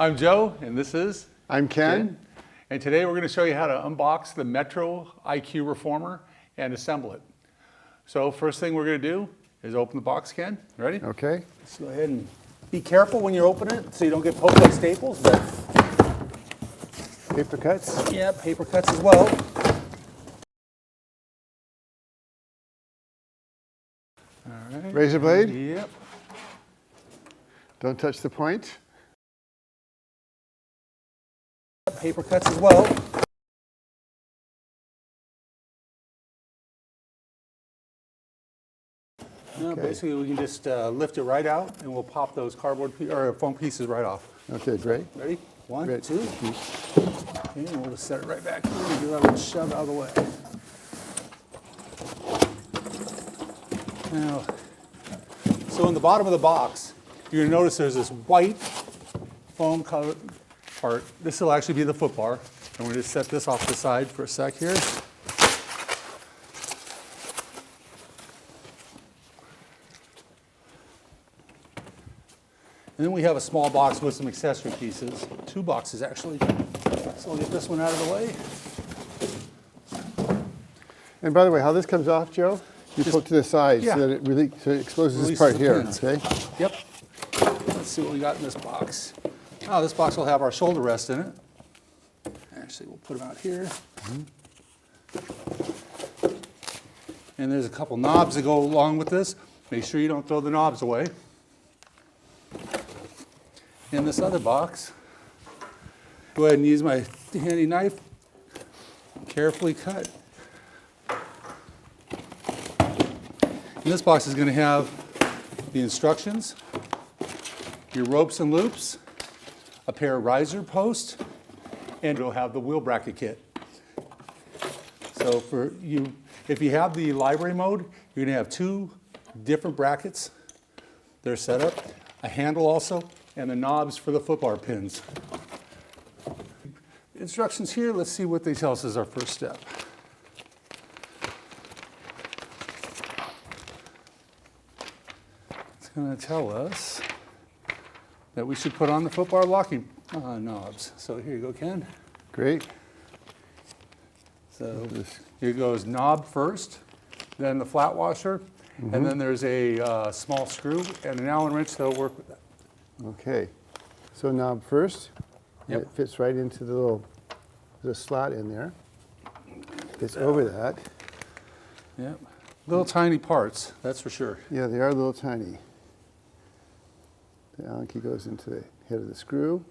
I'm Joe, and this is I'm Ken. And today we're going to show you how to unbox the Metro IQ Reformer and assemble it. So first thing we're going to do is open the box, Ken. Ready? Okay. Let's go ahead and be careful when you open it so you don't get poked by staples, but Paper cuts. yeah, paper cuts as well. All right. Razor blade. Yep. Don't touch the point. Paper cuts as well. Now, basically, we can just lift it right out, and we'll pop those cardboard or foam pieces right off. Okay, great. Ready? One, Great. two. Okay, and we'll just set it right back here and do that little shove out of the way. Now, so in the bottom of the box, you're going to notice there's this white foam covered part. This will actually be the foot bar. And we're going to set this off to the side for a sec here. And then we have a small box with some accessory pieces. Two boxes, actually. So I'll get this one out of the way. And by the way, how this comes off, Joe? You pull it to the side yeah. so that it really exposes Release this part the here. pins. Okay. Yep. Let's see what we got in this box. Oh, this box will have our shoulder rest in it. Actually, we'll put them out here. And there's a couple knobs that go along with this. Make sure you don't throw the knobs away. In this other box, go ahead and use my handy knife. Carefully cut. And this box is going to have the instructions, your ropes and loops, a pair of riser posts, and it'll have the wheel bracket kit. So for you, if you have the library mode, you're going to have two different brackets. They're set up, a handle also, and the knobs for the foot bar pins. Instructions here, let's see what they tell us is our first step. It's going to tell us that we should put on the foot bar locking knobs. So here you go, Ken. Great. So here goes knob first, then the flat washer, and then there's a small screw and an Allen wrench that'll work with that. Okay. So knob first. Yep. It fits right into the little slot in there. Fits over that. Yep. Little tiny parts, that's for sure. Yeah, they are a little tiny. The Allen key goes into the head of the screw.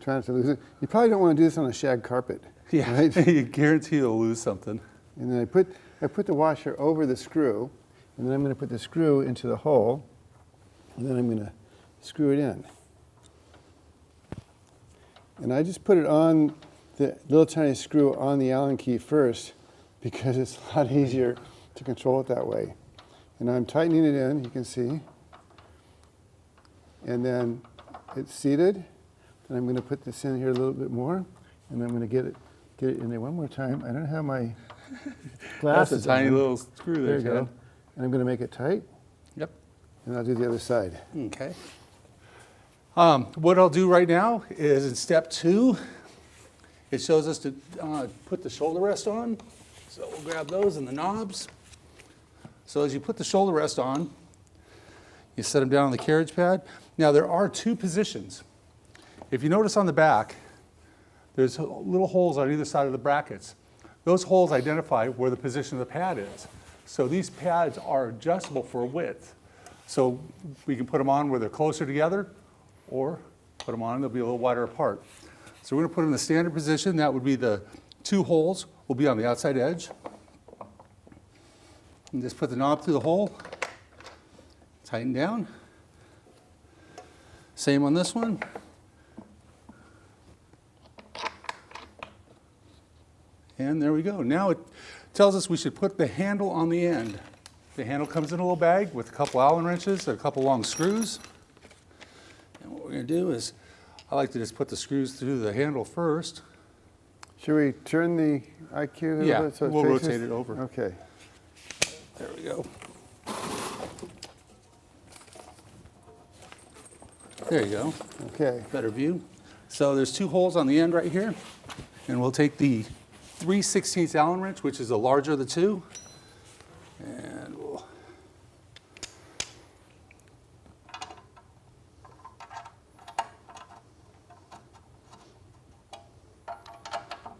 Try not to lose it. You probably don't want to do this on a shag carpet. Yeah, Right? you guarantee you'll lose something. And then I put the washer over the screw, and then I'm going to put the screw into the hole, and then I'm going to screw it in. And I just put it on the little tiny screw on the Allen key first because it's a lot easier to control it that way. And I'm tightening it in, you can see. And then it's seated. And I'm going to put this in here a little bit more, and I'm going to get it in there one more time. I don't have my glasses. That's a tiny on. little screw There there, you go. Ken. And I'm going to make it tight, Yep. and I'll do the other side. Okay. What I'll do right now is in step 2, it shows us to put the shoulder rest on. So we'll grab those and the knobs. So as you put the shoulder rest on, you set them down on the carriage pad. Now there are 2 positions. If you notice on the back, there's little holes on either side of the brackets. Those holes identify where the position of the pad is. So these pads are adjustable for width. So we can put them on where they're closer together, or put them on and they'll be a little wider apart. So we're going to put them in the standard position. That would be the 2 holes will be on the outside edge. And just put the knob through the hole, tighten down. Same on this one. And there we go. Now it tells us we should put the handle on the end. The handle comes in a little bag with a couple Allen wrenches and a couple long screws. And what we're going to do is, I like to just put the screws through the handle first. Should we turn the IQ a little Yeah, bit so it we'll faces? rotate it over. Okay. There we go. There you go. Okay. Better view. So there's 2 holes on the end right here, and we'll take the 3/16 Allen wrench, which is the larger of the 2, and we'll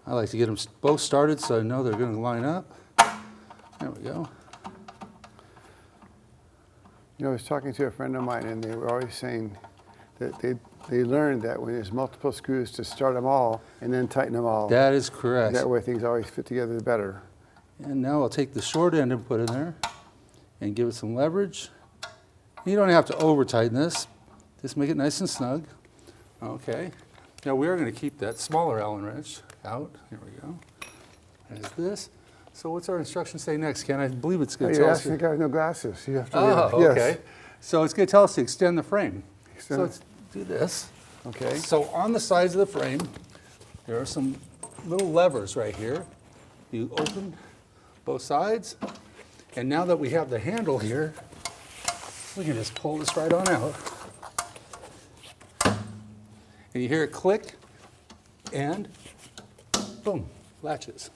I like to get them both started so I know they're going to line up. There we go. You know, I was talking to a friend of mine, and they were always saying that they learned that when there's multiple screws to start them all and then tighten them all. That is correct. That way things always fit together better. And now I'll take the short end and put it in there and give it some leverage. You don't have to over tighten this. Just make it nice and snug. Okay. Now we are going to keep that smaller Allen wrench out. Here we go. There's this. So what's our instructions say next, Ken? I believe it's going to You're tell us. asking the guy with no glasses. You have to Oh, yes. okay. So it's going to tell us to extend the frame. Extend So it. let's do this. Okay. So on the sides of the frame, there are some little levers right here. You open both sides, and now that we have the handle here, we can just pull this right on out. And you hear it click, and boom, latches.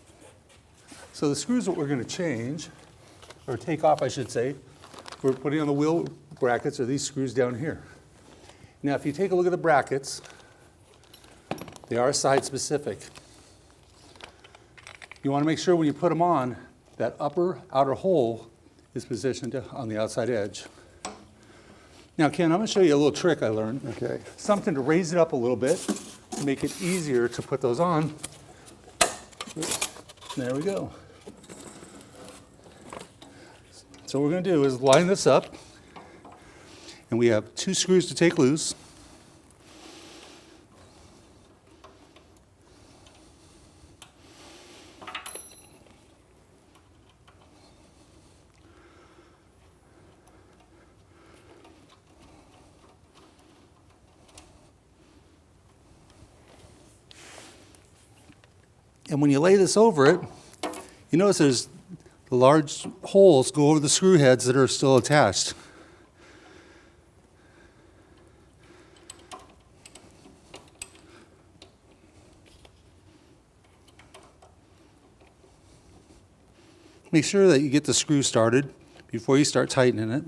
So the screws that we're going to change, or take off, I should say, we're putting on the wheel brackets are these screws down here. Now, if you take a look at the brackets, they are side specific. You want to make sure when you put them on, that upper outer hole is positioned on the outside edge. Now, Ken, I'm going to show you a little trick I learned. Okay. Something to raise it up a little bit to make it easier to put those on. There we go. So what we're going to do is line this up, and we have 2 screws to take loose. And when you lay this over it, you notice there's the large holes go over the screw heads that are still attached. Make sure that you get the screw started before you start tightening it,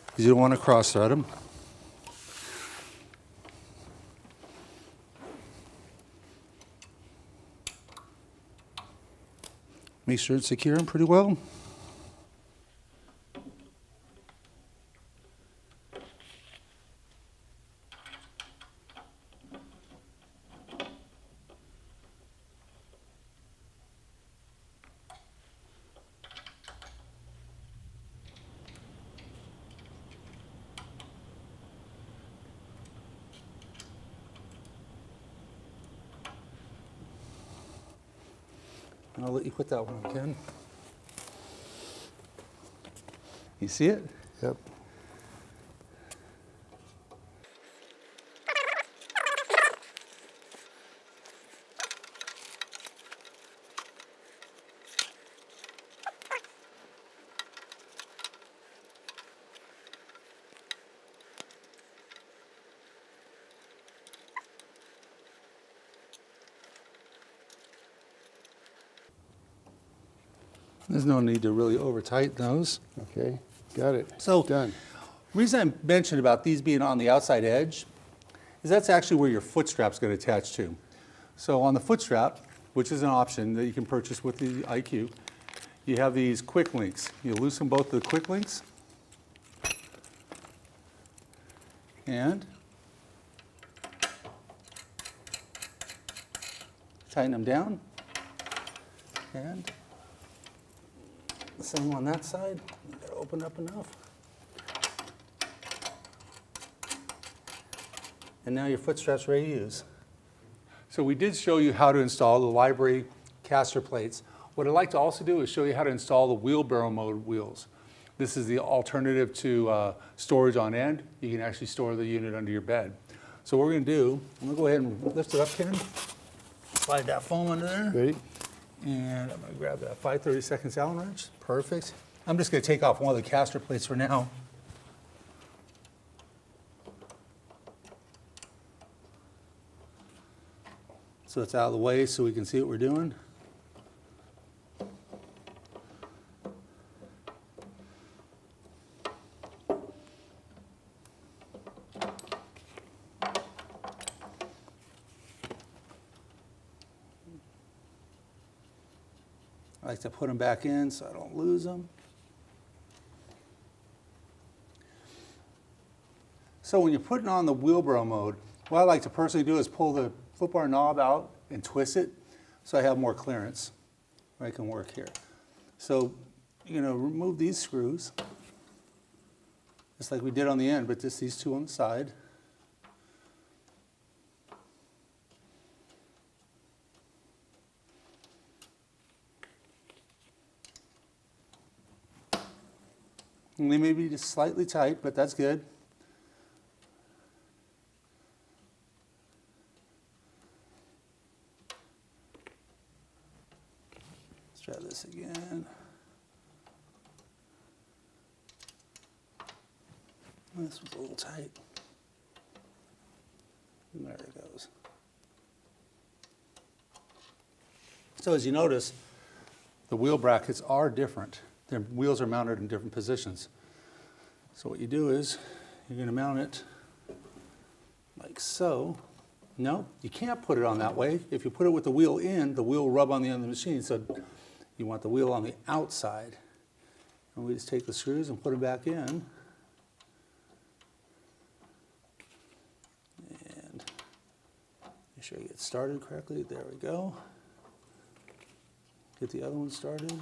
because you don't want to cross thread them. Make sure it's securing pretty well. I'll let you put that one on, Ken. You see it? Yep. There's no need to really over tighten those. Okay. Got it. So, Done. the reason I mentioned about these being on the outside edge is that's actually where your foot strap's going to attach to. So on the foot strap, which is an option that you can purchase with the IQ, you have these quick links. You loosen both the quick links, and tighten them down, and the same on that side. You gotta open up enough. And now your foot strap's ready to use. So we did show you how to install the library caster plates. What I'd like to also do is show you how to install the wheelbarrow mode wheels. This is the alternative to storage on end. You can actually store the unit under your bed. So what we're going to do, I'm going to go ahead and lift it up, Ken. slide that foam under there. Ready? And I'm going to grab that 5/32 Allen wrench. Perfect. I'm just going to take off one of the caster plates for now. So it's out of the way so we can see what we're doing. I like to put them back in so I don't lose them. So when you're putting on the wheelbarrow mode, what I like to personally do is pull the foot bar knob out and twist it so I have more clearance. I can work here. So you're going to remove these screws, just like we did on the end, but just these two on the side. And they may be just slightly tight, but that's good. Let's try this again. This was a little tight. There it goes. So as you notice, the wheel brackets are different. Their wheels are mounted in different positions. So what you do is you're going to mount it like so. No, you can't put it on that way. If you put it with the wheel in, the wheel will rub on the end of the machine. So you want the wheel on the outside. And we just take the screws and put them back in. And make sure you get started correctly. There we go. Get the other one started.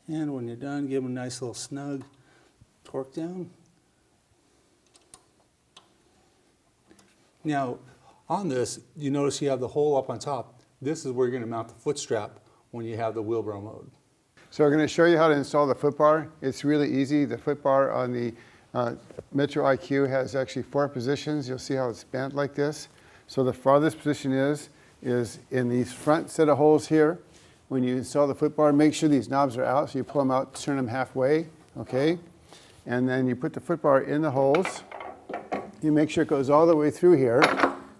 And when you're done, give them a nice little snug torque down. Now, on this, you notice you have the hole up on top. This is where you're going to mount the foot strap when you have the wheelbarrow mode. So we're going to show you how to install the foot bar. It's really easy. The foot bar on the Metro IQ has actually 4 positions. You'll see how it's bent like this. So the farthest position is in these front set of holes here. When you install the foot bar, make sure these knobs are out. So you pull them out, turn them halfway, okay? And then you put the foot bar in the holes. You make sure it goes all the way through here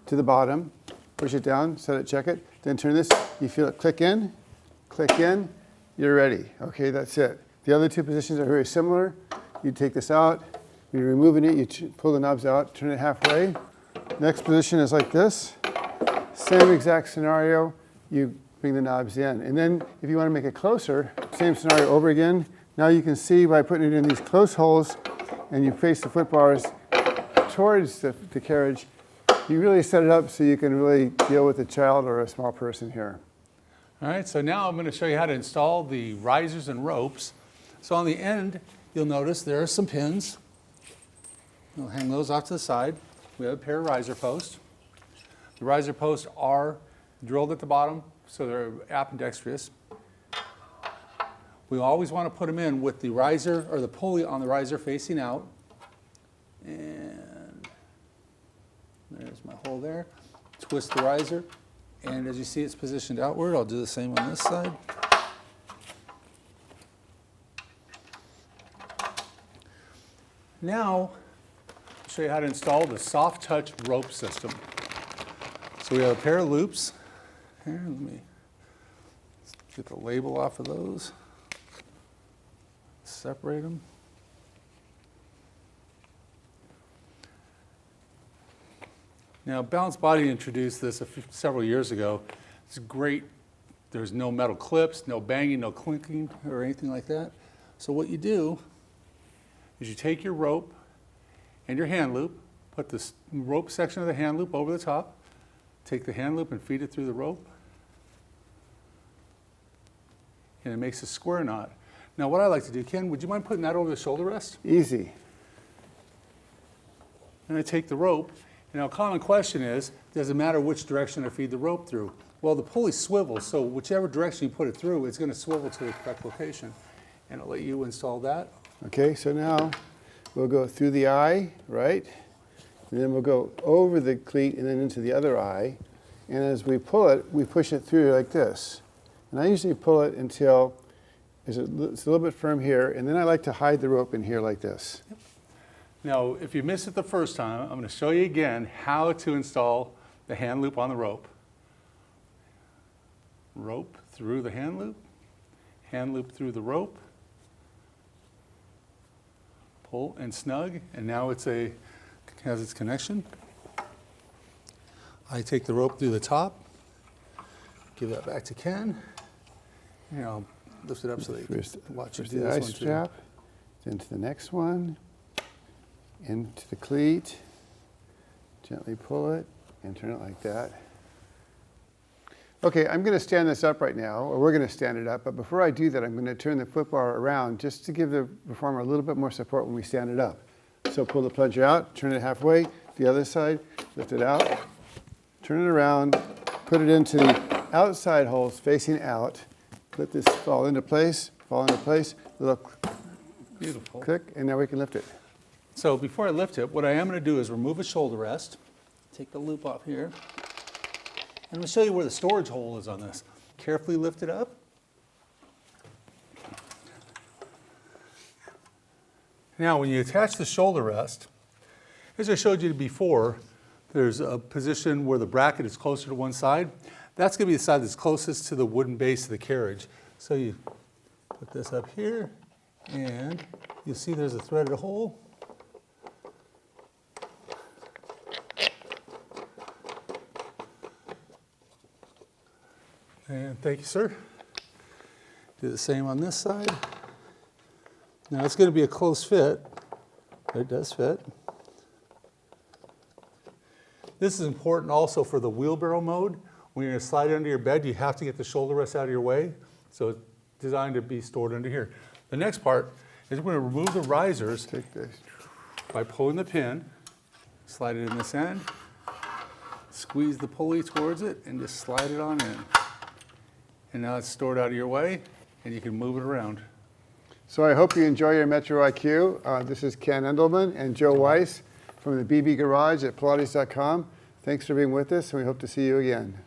to the bottom. Push it down, set it, check it. Then turn this, you feel it click in, you're ready. Okay, that's it. The other 2 positions are very similar. You take this out, you're removing it, you pull the knobs out, turn it halfway. Next position is like this. Same exact scenario. You bring the knobs in. And then if you want to make it closer, same scenario over again. Now you can see by putting it in these close holes and you face the foot bars towards the carriage, you really set it up so you can really deal with a child or a small person here. All right, so now I'm going to show you how to install the risers and ropes. So on the end, you'll notice there are some pins. We'll hang those off to the side. We have a pair of riser posts. The riser posts are drilled at the bottom, so they're ambidextrous. We always want to put them in with the riser or the pulley on the riser facing out. And there's my hole there. Twist the riser, and as you see it's positioned outward. I'll do the same on this side. Now, I'll show you how to install the soft touch rope system. So we have a pair of loops. Here, let me get the label off of those. Separate them. Now, Balanced Body introduced this several years ago. It's great. There's no metal clips, no banging, no clinking, or anything like that. So what you do is you take your rope and your hand loop, put the rope section of the hand loop over the top, take the hand loop and feed it through the rope, and it makes a square knot. Now what I like to do, Ken, would you mind putting that over the shoulder rest? Easy. And I take the rope Now, a common question is, does it matter which direction I feed the rope through? Well, the pulley swivels, so whichever direction you put it through, it's going to swivel to the correct location. And I'll let you install that. Okay, so now we'll go through the eye, right? And then we'll go over the cleat and then into the other eye. And as we pull it, we push it through like this. And I usually pull it until it's a little bit firm here, and then I like to hide the rope in here like this. Yep. Now, if you missed it the first time, I'm going to show you again how to install the hand loop on the rope. Rope through the hand loop through the rope, pull and snug, and now it has its connection. I take the rope through the top, give that back to Ken, and I'll lift it up so that you can watch it do the this eye one too. strap, then to the next one, into the cleat, gently pull it, and turn it like that. Okay, I'm going to stand this up right now, or we're going to stand it up, but before I do that, I'm going to turn the foot bar around just to give the performer a little bit more support when we stand it up. So pull the plunger out, turn it halfway, the other side, lift it out, turn it around, put it into the outside holes facing out, let this fall into place, little Beautiful. click, and now we can lift it. So before I lift it, what I am going to do is remove a shoulder rest, take the loop off here, and I'm going to show you where the storage hole is on this. Carefully lift it up. Now, when you attach the shoulder rest, as I showed you before, there's a position where the bracket is closer to one side. That's going to be the side that's closest to the wooden base of the carriage. So you put this up here, and you'll see there's a threaded hole. And thank you, sir. Do the same on this side. Now it's going to be a close fit, but it does fit. This is important also for the wheelbarrow mode. When you're going to slide it under your bed, you have to get the shoulder rest out of your way. So it's designed to be stored under here. The next part is we're going to remove the risers Take this. by pulling the pin, slide it in this end, squeeze the pulley towards it, and just slide it on in. And now it's stored out of your way, and you can move it around. So I hope you enjoy your Metro IQ. This is Ken Endelman and Joe Weiss from the BB Garage at Pilates.com. Thanks for being with us, and we hope to see you again.